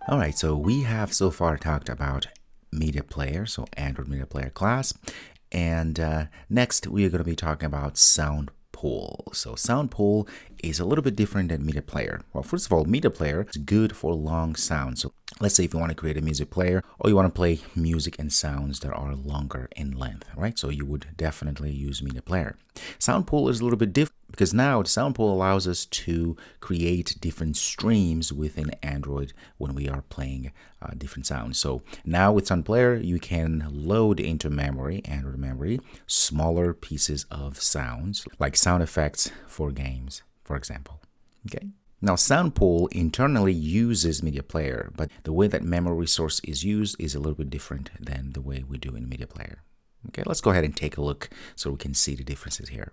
All right, so we have so far talked about media player, so Android media player class. And next, we are going to be talking about SoundPool. So SoundPool is a little bit different than media player. Well, first of all, media player is good for long sounds. So let's say if you want to create a music player or you want to play music and sounds that are longer in length, right? So you would definitely use media player. SoundPool is a little bit different because now SoundPool allows us to create different streams within Android when we are playing different sounds. So now with Sound Player, you can load into memory, Android memory, smaller pieces of sounds, like sound effects for games, for example. Okay. Now, SoundPool internally uses Media Player, but the way that memory resource is used is a little bit different than the way we do in Media Player. Okay, let's go ahead and take a look so we can see the differences here.